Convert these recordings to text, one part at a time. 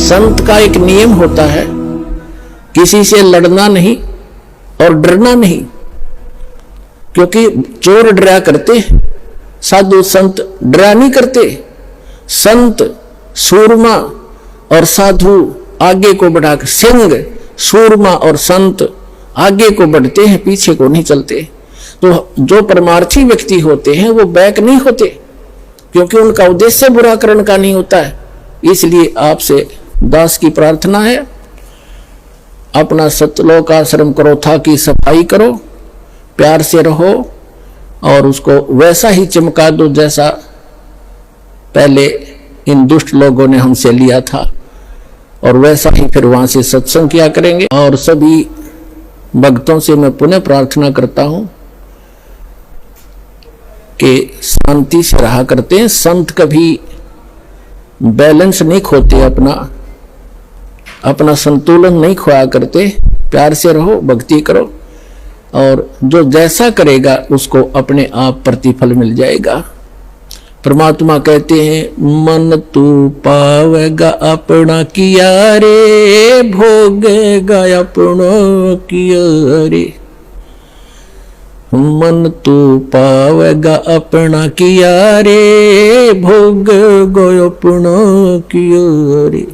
संत का एक नियम होता है, किसी से लड़ना नहीं और डरना नहीं, क्योंकि चोर डरा करते, साधु संत डरा नहीं करते। संत सूरमा और साधु आगे को बढ़ाकर, सिंह सूरमा और संत आगे को बढ़ते हैं, पीछे को नहीं चलते। तो जो परमार्थी व्यक्ति होते हैं वो बैक नहीं होते, क्योंकि उनका उद्देश्य बुरा करने का नहीं होता है। इसलिए आपसे दास की प्रार्थना है, अपना सतलोक आश्रम करो, था की सफाई करो, प्यार से रहो और उसको वैसा ही चमका दो जैसा पहले इन दुष्ट लोगों ने हमसे लिया था, और वैसा ही फिर वहां से सत्संग किया करेंगे। और सभी भक्तों से मैं पुनः प्रार्थना करता हूं कि शांति से रहा करते हैं। संत कभी बैलेंस नहीं खोते, अपना संतुलन नहीं खोया करते। प्यार से रहो, भक्ति करो, और जो जैसा करेगा उसको अपने आप प्रतिफल मिल जाएगा। परमात्मा कहते हैं, मन तू पावेगा अपना किया रे, भोगेगा अपना किया रे। मन तू पावेगा अपना किया रे, भोगेगा अपना किया रे।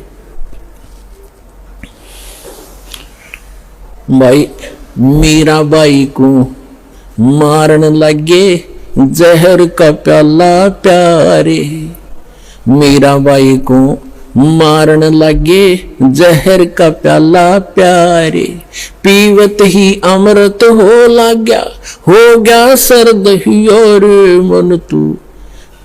भाई मीरा बाई को मारन लगे जहर का प्याला प्यारे, मीरा बाई को मारन लगे जहर का प्याला प्यारे। पीवत ही अमृत हो गया सर्द ही और मन तू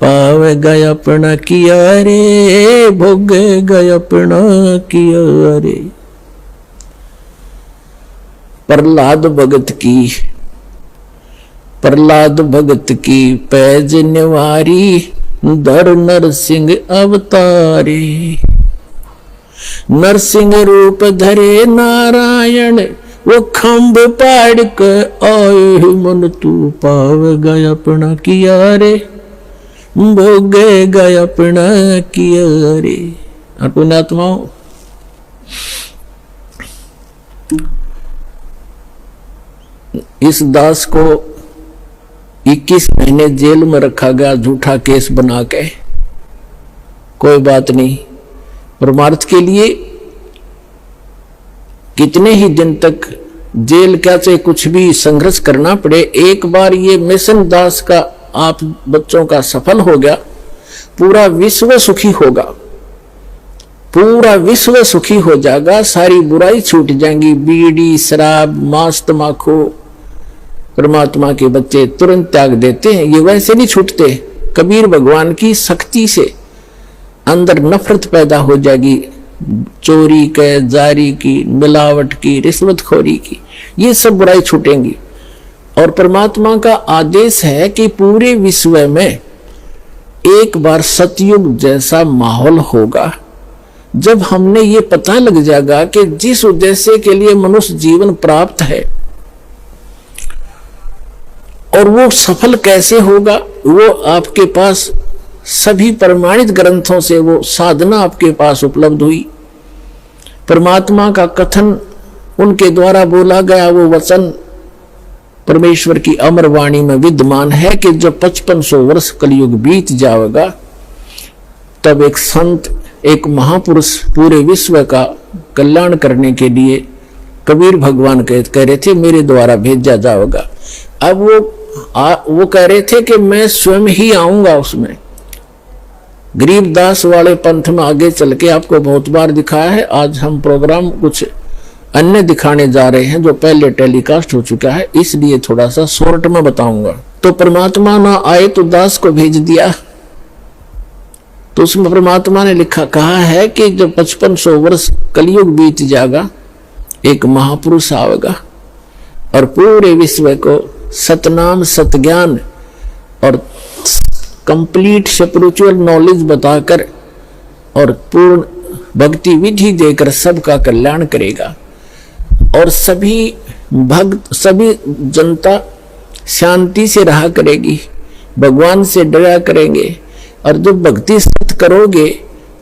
पावेगा अपना किया रे, भोगेगा अपना किया रे। प्रहलाद भगत की पैज निवारी, धर नरसिंह अवतारे। नरसिंह रूप धरे नारायण, वो खंभ पाड़ के आए, मन तू पावेगा अपना किया रे, भोगेगा अपना किया रे। पुण्यात्माओं, इस दास को 21 महीने जेल में रखा गया झूठा केस बना के। कोई बात नहीं, परमार्थ के लिए कितने ही दिन तक जेल क्या चाहे कुछ भी संघर्ष करना पड़े, एक बार ये मिशन दास का आप बच्चों का सफल हो गया, पूरा विश्व सुखी होगा, पूरा विश्व सुखी हो जाएगा। सारी बुराई छूट जाएंगी, बीड़ी शराब मांस तमाकू परमात्मा के बच्चे तुरंत त्याग देते हैं, ये वैसे नहीं छूटते। कबीर भगवान की शक्ति से अंदर नफरत पैदा हो जाएगी, चोरी के, जारी की, मिलावट की, रिश्वतखोरी की, ये सब बुराई छूटेंगी। और परमात्मा का आदेश है कि पूरे विश्व में एक बार सतयुग जैसा माहौल होगा, जब हमने ये पता लग जाएगा कि जिस उद्देश्य के लिए मनुष्य जीवन प्राप्त है और वो सफल कैसे होगा, वो आपके पास सभी प्रमाणित ग्रंथों से वो साधना आपके पास उपलब्ध हुई। परमात्मा का कथन उनके द्वारा बोला गया वो वचन परमेश्वर की अमर वाणी में विद्यमान है कि जब 5500 वर्ष कलयुग बीत जाएगा, तब एक संत, एक महापुरुष पूरे विश्व का कल्याण करने के लिए कबीर भगवान कह रहे थे मेरे द्वारा भेजा जाएगा। अब वो कह रहे थे कि मैं स्वयं ही आऊंगा उसमें। गरीबदास वाले पंथ में आगे चल के आपको बहुत बार दिखाया है। आज हम प्रोग्राम कुछ अन्य दिखाने जा रहे हैं जो पहले टेलीकास्ट हो चुका है, इसलिए थोड़ा सा शॉर्ट में बताऊंगा। तो परमात्मा ना आए तो दास को भेज दिया, तो उसमें परमात्मा ने कहा है कि जब 5500 वर्ष कलयुग बीत जाएगा, एक महापुरुष आएगा और पूरे विश्व को सतनाम सतज्ञान और कंप्लीट स्पिरिचुअल नॉलेज बताकर और पूर्ण भक्ति विधि देकर सबका कल्याण करेगा। और सभी भक्त, सभी जनता शांति से रहा करेगी, भगवान से डरा करेंगे। और जब भक्ति सत करोगे,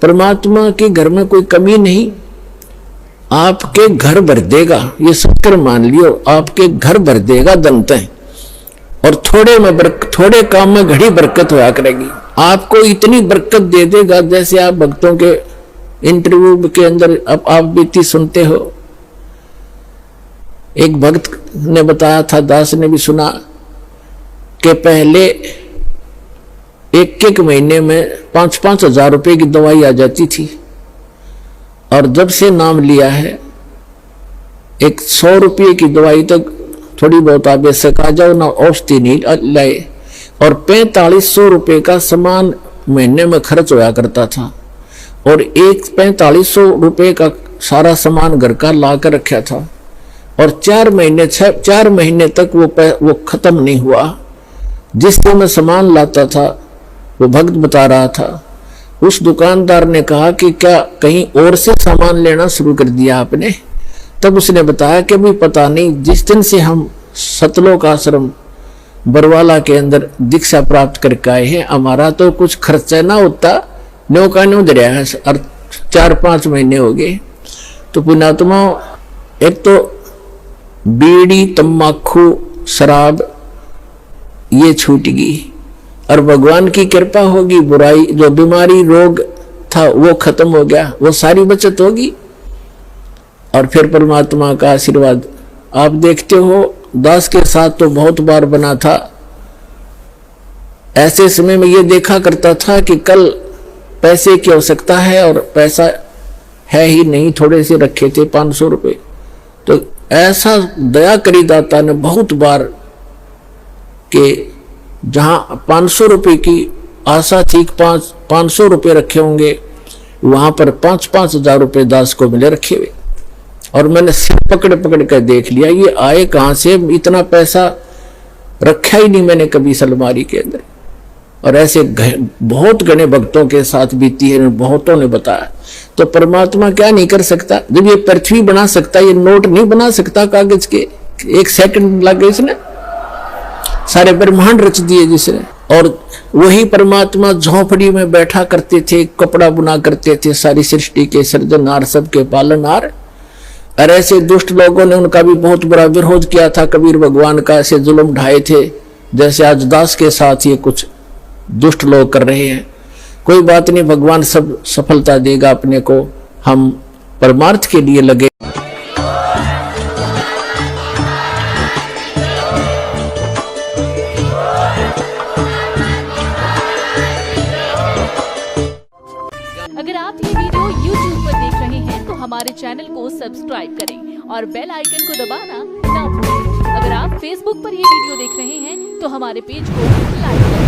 परमात्मा के घर में कोई कमी नहीं, आपके घर भर देगा, ये सत्कर मान लियो, आपके घर भर देगा दंतें, और थोड़े काम में घड़ी बरकत हुआ करेगी। आपको इतनी बरकत दे देगा जैसे आप भक्तों के इंटरव्यू के अंदर अब आप बीती सुनते हो। एक भक्त ने बताया था, दास ने भी सुना, कि पहले एक महीने में 5-5 हजार रुपए की दवाई आ जाती थी, और जब से नाम लिया है 100 रुपये की दवाई तक थोड़ी बहुत आवश्यक आ जाओ ना, औषधि नहीं लाए, और 4500 रुपये का सामान महीने में खर्च होया करता था, और 4500 रुपये का सारा सामान घर का ला कर रखा था, और 4 महीने तक वो खत्म नहीं हुआ। जिससे मैं सामान लाता था, वो भक्त बता रहा था, उस दुकानदार ने कहा कि क्या कहीं और से सामान लेना शुरू कर दिया आपने? तब उसने बताया कि भी पता नहीं, जिस दिन से हम सतलोक आश्रम बरवाला के अंदर दीक्षा प्राप्त करके आए हैं, हमारा तो कुछ खर्चा ना होता, न्यो का न्यो दरिया है, और 4-5 महीने हो गए। तो पुण्यात्मा, एक तो बीड़ी, तम्बाकू, शराब ये छूट गई, और भगवान की कृपा होगी, बुराई जो बीमारी रोग था वो खत्म हो गया, वो सारी बचत होगी। और फिर परमात्मा का आशीर्वाद आप देखते हो, दास के साथ तो बहुत बार बना था। ऐसे समय में ये देखा करता था कि कल पैसे की आवश्यकता है और पैसा है ही नहीं, थोड़े से रखे थे 500 रुपये। तो ऐसा दया करी दाता ने बहुत बार कि जहां 500 रुपये की आशा थी, 500 रुपये रखे होंगे, वहां पर 5-5 हजार रुपये दास को मिले रखे हुए। और मैंने सिर पकड़ कर देख लिया, ये आए कहां से, इतना पैसा रखा ही नहीं मैंने कभी इस अलमारी के अंदर। और ऐसे बहुत घने भक्तों के साथ बीती है, बहुतों ने बताया। तो परमात्मा क्या नहीं कर सकता? जब ये पृथ्वी बना सकता, ये नोट नहीं बना सकता कागज के, 1 सेकंड लगे इसने, सारे ब्रह्मांड रच दिए जिसने। और वही परमात्मा झोपड़ी में बैठा करते थे, कपड़ा बुना करते थे, सारी सृष्टि के सृजनहार, सबके पालनहार। और ऐसे दुष्ट लोगों ने उनका भी बहुत बुरा विरोध किया था, कबीर भगवान का ऐसे जुल्म ढाए थे जैसे आज दास के साथ ये कुछ दुष्ट लोग कर रहे हैं। कोई बात नहीं, भगवान सब सफलता देगा अपने को, हम परमार्थ के लिए लगे। अगर आप ये वीडियो YouTube पर देख रहे हैं तो हमारे चैनल को सब्सक्राइब करें और बेल आइकन को दबाना ना भूलें। अगर आप Facebook पर ये वीडियो देख रहे हैं तो हमारे पेज को लाइक करें।